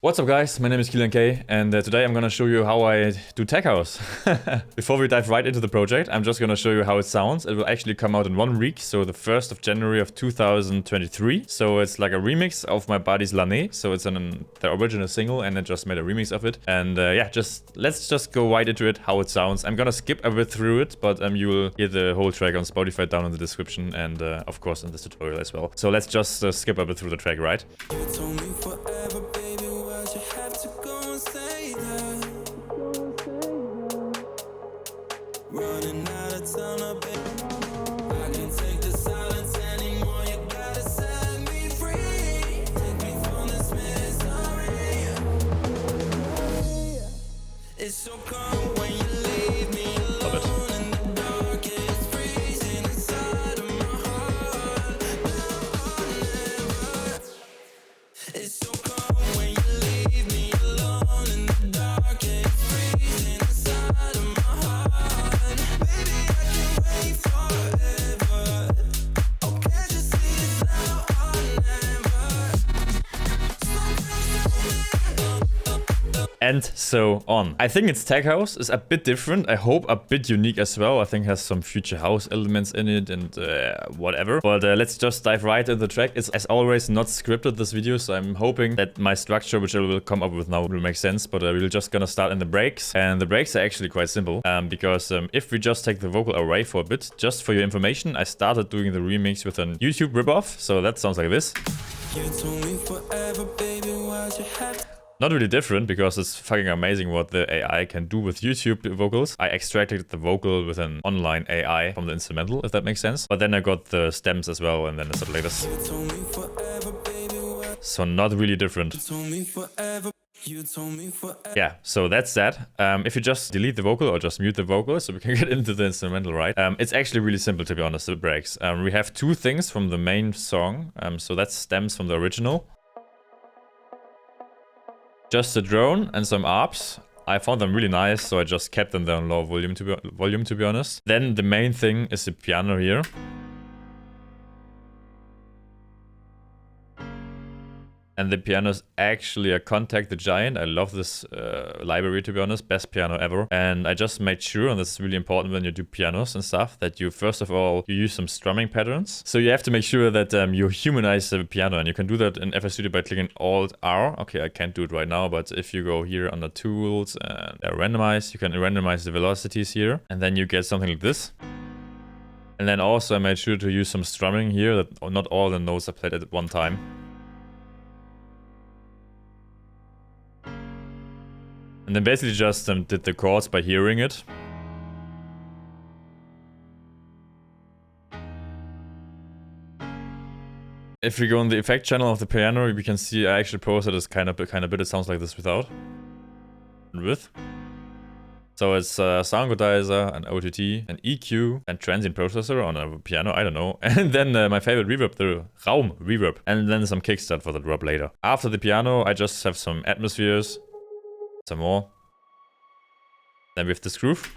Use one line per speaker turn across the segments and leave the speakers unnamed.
What's up guys, my name is K, and today I'm gonna show you how I do tech house. Before we dive right into the project, I'm just gonna show you how it sounds. It will actually come out in 1 week, so the 1st of January of 2023. So it's like a remix of my buddy's L'année. So it's the original single and I just made a remix of it. And yeah, let's just go right into it, how it sounds. I'm gonna skip a bit through it, but you will hear the whole track on Spotify down in the description and of course in this tutorial as well. So let's just skip a bit through the track, right?
You told me forever, baby, why'd you have to go and say that? Running out of time, now, baby. I can't take the silence anymore. You gotta set me free. Take me from this misery. It's so cold when you leave me alone in the dark. It's freezing inside of my heart. Now or never. It's so cold when you leave me alone in the dark. It's freezing inside of my heart. Baby, I can't wait forever. Oh, can't you see it's now or never?
And so on. I think its tech house is a bit different. I hope a bit unique as well. I think it has some future house elements in it and whatever. But let's just dive right into the track. It's as always not scripted this video, so I'm hoping that my structure, which I will come up with now, will make sense. But we're just gonna start in the breaks. And the breaks are actually quite simple because if we just take the vocal away for a bit, just for your information, I started doing the remix with an YouTube ripoff. So that sounds like this.
You told me forever, baby, why'd you have to?
Not really different because it's fucking amazing what the AI can do with YouTube vocals. I extracted the vocal with an online AI from the instrumental, if that makes sense. But then I got the stems as well, and then it's up like this.
You told me forever, baby, why?
So not really different.
You told me forever. You told me forever.
Yeah, so that's that. If you just delete the vocal or just mute the vocal so we can get into the instrumental, right? It's actually really simple, to be honest, the breaks. We have two things from the main song. So that stems from the original. Just a drone and some arps. I found them really nice, so I just kept them there on low volume to be honest. Then the main thing is the piano here. And the piano is actually a Contact the Giant. I love this library, to be honest. Best piano ever. And I just made sure, and this is really important when you do pianos and stuff, that you first of all, you use some strumming patterns. So you have to make sure that you humanize the piano. And you can do that in FL Studio by clicking Alt-R. Okay, I can't do it right now, but if you go here under Tools and Randomize, you can randomize the velocities here. And then you get something like this. And then also I made sure to use some strumming here, that not all the notes are played at one time. And then basically just did the chords by hearing it. If we go on the effect channel of the piano, we can see I actually processed this kind of bit. It sounds like this without and with. So it's a sound quantizer, an OTT, an EQ, and transient processor on a piano, I don't know. And then my favorite reverb, the Raum reverb. And then some kickstart for the drop later. After the piano, I just have some atmospheres. Some more. Then we have this groove.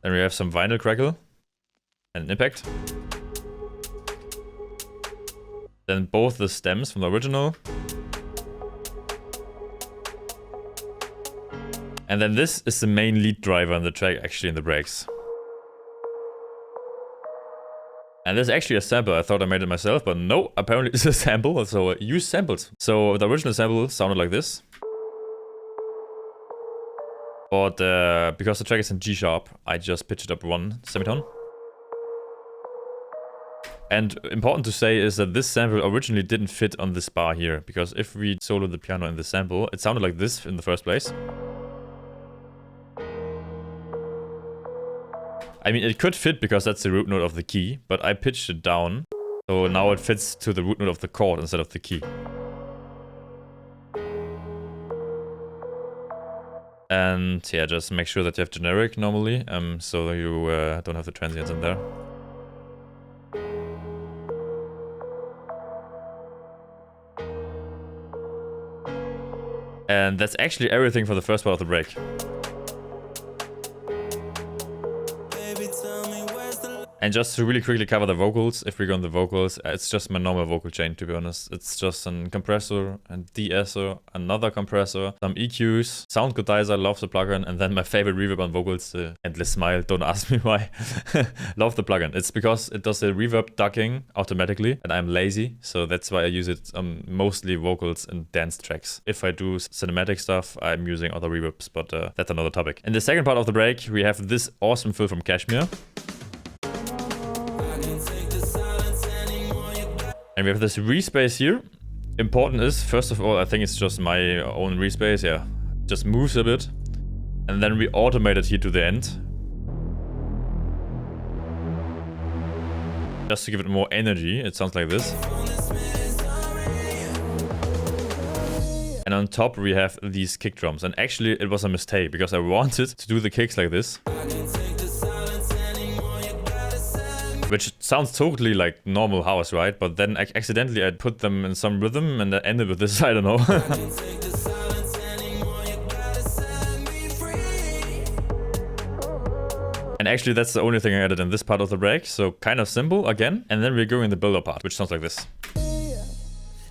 Then we have some vinyl crackle and an impact. Then both the stems from the original. And then this is the main lead driver in the track, actually in the breaks. And this is actually a sample. I thought I made it myself, but no, apparently it's a sample, so use samples. So the original sample sounded like this. But because the track is in G sharp, I just pitched it up 1 semitone. And important to say is that this sample originally didn't fit on this bar here, because if we soloed the piano in the sample, it sounded like this in the first place. I mean, it could fit because that's the root note of the key, but I pitched it down, so now it fits to the root note of the chord instead of the key. And yeah, just make sure that you have generic normally, so you don't have the transients in there. And that's actually everything for the first part of the break. And just to really quickly cover the vocals, if we go on the vocals, it's just my normal vocal chain, to be honest. It's just a compressor, a de-esser, another compressor, some EQs, sound godizer, love the plugin, and then my favorite reverb on vocals, the Endless Smile. Don't ask me why. Love the plugin. It's because it does the reverb ducking automatically, and I'm lazy, so that's why I use it on mostly vocals and dance tracks. If I do cinematic stuff, I'm using other reverbs, but that's another topic. In the second part of the break, we have this awesome fill from Kashmir. And we have this respace here. Important is, first of all, I think it's just my own respace, yeah. Just moves a bit. And then we automate it here to the end. Just to give it more energy, it sounds like this. And on top we have these kick drums. And actually it was a mistake because I wanted to do the kicks like this. Which sounds totally like normal house, right? But then accidentally I put them in some rhythm and that ended with this, I don't know. And actually that's the only thing I added in this part of the break. So kind of simple again. And then we're going in the build-up part, which sounds like this.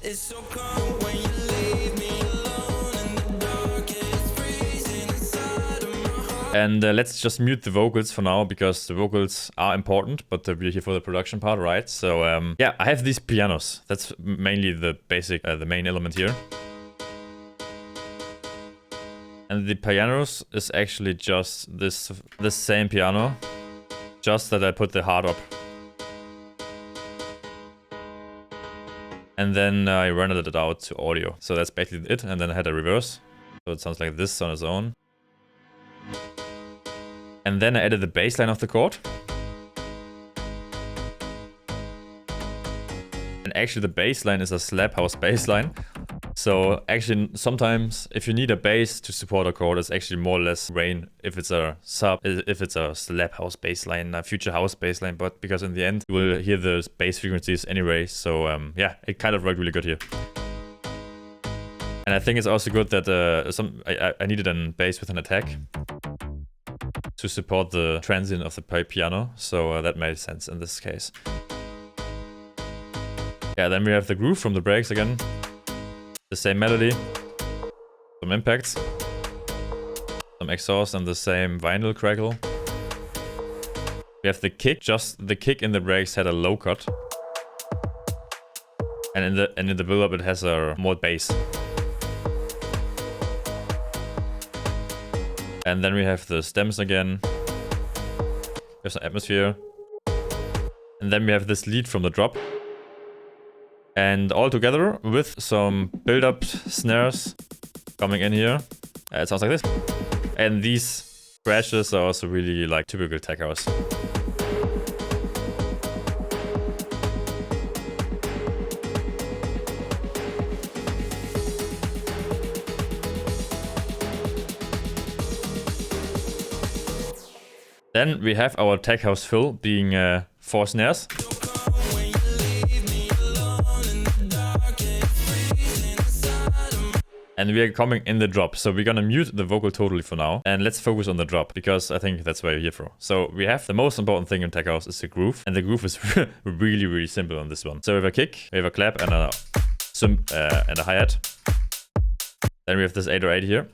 It's so cold when you leave me alone in the dark. It's freezing inside of my heart.
And let's just mute the vocals for now because the vocals are important, but we're here for the production part, right? So yeah, I have these pianos. That's mainly the basic, the main element here. And the pianos is actually just this same piano, just that I put the heart up. And then I rendered it out to audio. So that's basically it. And then I had a reverse. So it sounds like this on its own. And then I added the bass line of the chord. And actually the bass line is a slap house bass line. So actually sometimes if you need a bass to support a chord, it's actually more or less rain if it's a sub, if it's a slap house bass line, a future house bass line, but because in the end you will hear the bass frequencies anyway. So yeah, it kind of worked really good here. And I think it's also good that I needed a bass with an attack to support the transient of the piano. So that made sense in this case. Yeah, then we have the groove from the breaks again. The same melody, some impacts, some exhaust, and the same vinyl crackle. We have the kick, just the kick in the breaks had a low cut. And in the build-up it has a more bass. And then we have the stems again. There's some atmosphere. And then we have this lead from the drop. And all together with some build-up snares coming in here. It sounds like this. And these crashes are also really like typical tech house. Then we have our tech house fill being 4 snares. And we are coming in the drop, so we're gonna mute the vocal totally for now. And let's focus on the drop, because I think that's what you're here for. So we have the most important thing in tech house is the groove. And the groove is really, really simple on this one. So we have a kick, we have a clap, and a hi-hat. Then we have this 808 here.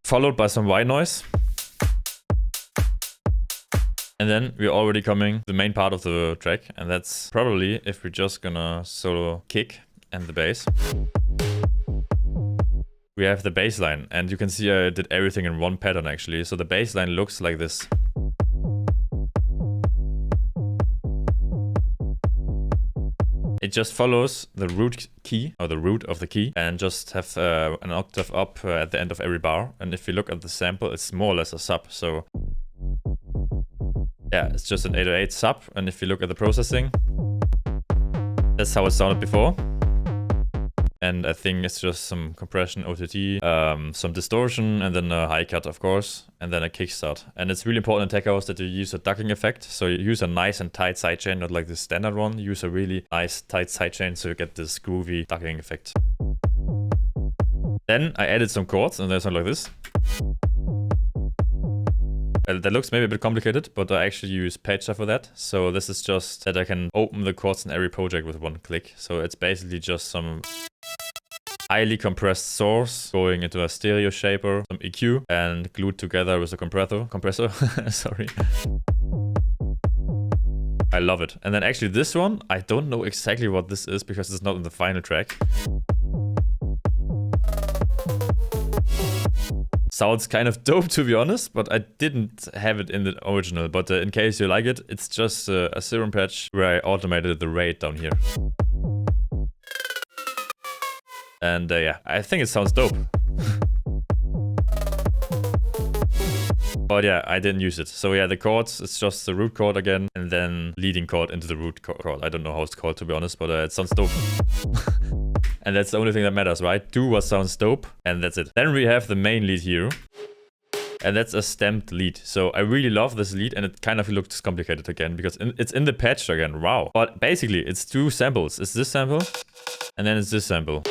Followed by some white noise. And then we're already coming to the main part of the track, and that's probably if we're just gonna solo kick and the bass. We have the bass line, and you can see I did everything in one pattern actually. So the bass line looks like this. It just follows the root key, or the root of the key, and just have an octave up at the end of every bar. And if you look at the sample, it's more or less a sub. So yeah, it's just an 808 sub, and if you look at the processing, that's how it sounded before. And I think it's just some compression, OTT, some distortion, and then a high cut, of course, and then a kickstart. And it's really important in tech house that you use a ducking effect. So you use a nice and tight sidechain, not like the standard one. You use a really nice tight sidechain so you get this groovy ducking effect. Then I added some chords, and they sound like this. That looks maybe a bit complicated, but I actually use Pager for that. So this is just that I can open the chords in every project with one click. So it's basically just some highly compressed source going into a stereo shaper, some EQ, and glued together with a compressor. Sorry. I love it. And then actually this one, I don't know exactly what this is because it's not in the final track. Sounds kind of dope, to be honest, but I didn't have it in the original. But in case you like it, it's just a serum patch where I automated the rate down here. And yeah, I think it sounds dope. But yeah, I didn't use it. So yeah, the chords, it's just the root chord again, and then leading chord into the root chord. I don't know how it's called, to be honest, but it sounds dope. And that's the only thing that matters, right? Do what sounds dope, and that's it. Then we have the main lead here. And that's a stamped lead. So I really love this lead, and it kind of looks complicated again, because it's in the patch again, wow. But basically, it's two samples. It's this sample, and then it's this sample.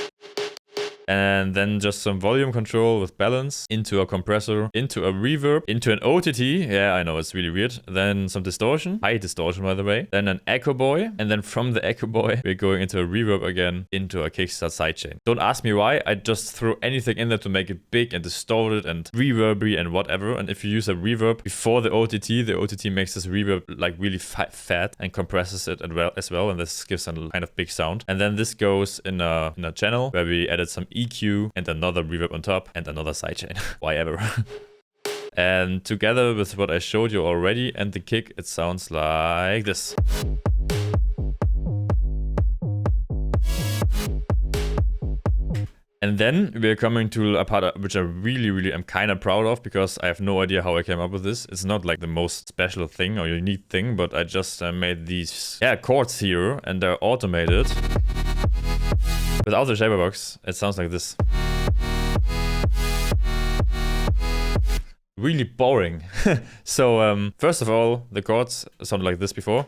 And then just some volume control with balance into a compressor, into a reverb, into an OTT. Yeah, I know, it's really weird. Then some distortion, high distortion by the way. Then an echo boy. And then from the echo boy, we're going into a reverb again, into a kickstart sidechain. Don't ask me why, I just throw anything in there to make it big and distorted and reverby and whatever. And if you use a reverb before the OTT makes this reverb like really fat and compresses it as well. And this gives a kind of big sound. And then this goes in a channel where we added some EQ and another reverb on top and another sidechain. Why ever? And together with what I showed you already and the kick, it sounds like this. And then we're coming to a part which I really am kind of proud of, because I have no idea how I came up with this. It's not like the most special thing or unique thing, but I just made these chords here, and they're automated. Without the shaper box, it sounds like this. Really boring. So first of all, the chords sounded like this before,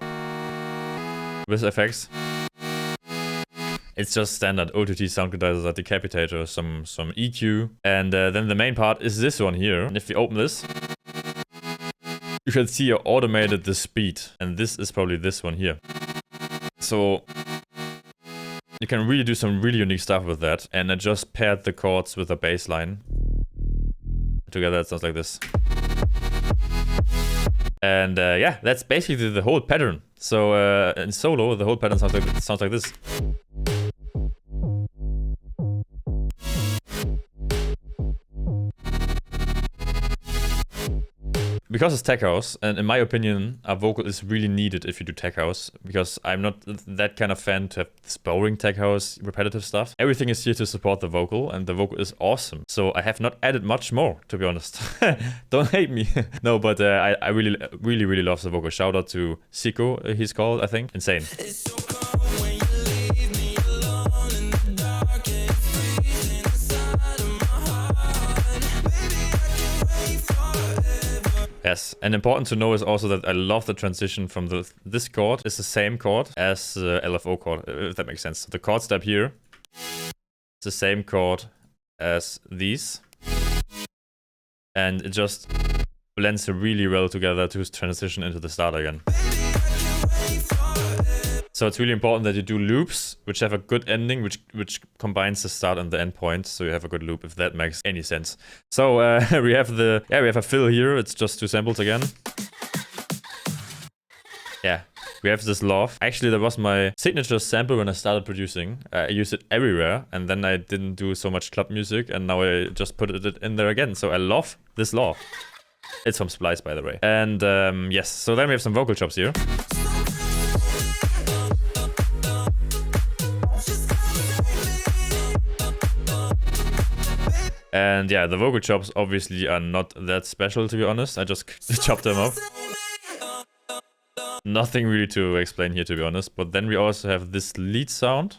with effects. It's just standard OTT sound condenser, decapitator, some EQ, and then the main part is this one here. And if we open this, you can see I automated the speed, and this is probably this one here. So you can really do some really unique stuff with that, and I just paired the chords with a bass line. Together it sounds like this. And yeah, that's basically the whole pattern. So in solo, the whole pattern sounds like this. Because it's tech house, and in my opinion, a vocal is really needed if you do tech house, because I'm not that kind of fan to have this boring tech house, repetitive stuff. Everything is here to support the vocal, and the vocal is awesome. So I have not added much more, to be honest. Don't hate me. No, but I really love the vocal. Shout out to Siko, he's called, I think. Insane. Yes, and important to know is also that I love the transition from this chord is the same chord as the LFO chord, if that makes sense. The chord step here is the same chord as these, and it just blends really well together to transition into the start again. So it's really important that you do loops which have a good ending, which combines the start and the end point, so you have a good loop, if that makes any sense. So we have a fill here. It's just two samples again. Yeah, we have this love. Actually, that was my signature sample when I started producing. I used it everywhere, and then I didn't do so much club music, and now I just put it in there again. So I love this love. It's from Splice, by the way. And yes, so then we have some vocal chops here. And yeah, the vocal chops obviously are not that special, to be honest. I just chopped them up. Nothing really to explain here, to be honest. But then we also have this lead sound.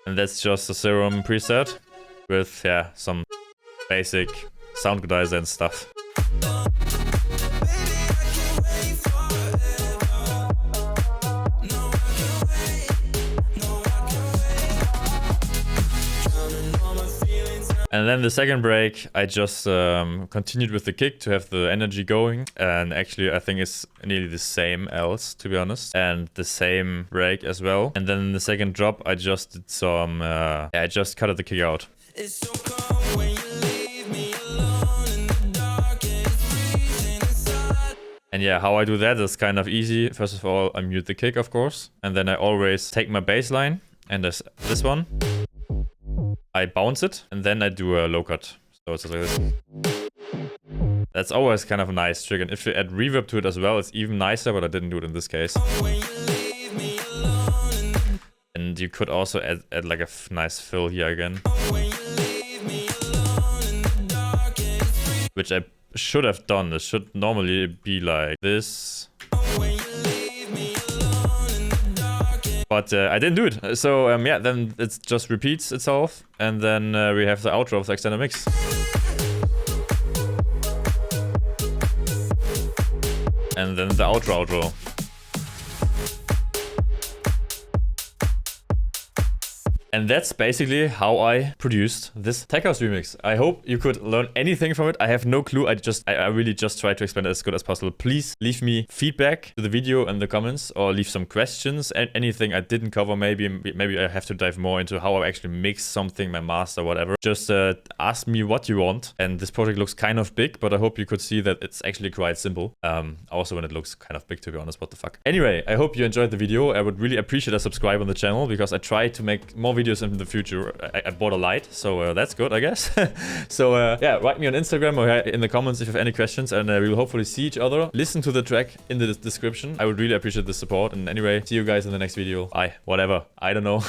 And that's just a Serum preset with, yeah, some basic sound condenser and stuff. And then the second break, I just continued with the kick to have the energy going. And actually, I think it's nearly the same else, to be honest. And the same break as well. And then in the second drop, I just did some, I just cutted the kick out.
It's so cold when you leave me alone in the dark, and it's freezing inside.
And yeah, how I do that is kind of easy. First of all, I mute the kick, of course. And then I always take my bass line, and there's this one. I bounce it, and then I do a low cut. So it's just like this. That's always kind of a nice trick. And if you add reverb to it as well, it's even nicer, but I didn't do it in this case.
When you leave me alone,
And you could also add like a nice fill here again.
when you leave me alone in the dark, and it's freezing.
Which I should have done. It should normally be like this.
When you leave me alone in the dark, and
But I didn't do it. So yeah, then it just repeats itself. And then we have the outro of the extended mix. And then the outro. And that's basically how I produced this Tech House remix. I hope you could learn anything from it. I have no clue. I really just tried to explain it as good as possible. Please leave me feedback to the video in the comments, or leave some questions and anything I didn't cover. Maybe I have to dive more into how I actually mix something, my master, whatever. Just ask me what you want. And this project looks kind of big, but I hope you could see that it's actually quite simple. Also when it looks kind of big, to be honest, what the fuck. Anyway, I hope you enjoyed the video. I would really appreciate a subscribe on the channel, because I try to make more videos in the future. I bought a light, so that's good, I guess. So yeah, write me on Instagram or in the comments if you have any questions, and we will hopefully see each other. Listen to the track in the description. I would really appreciate the support. And anyway, see you guys in the next video. Bye. Whatever. I don't know.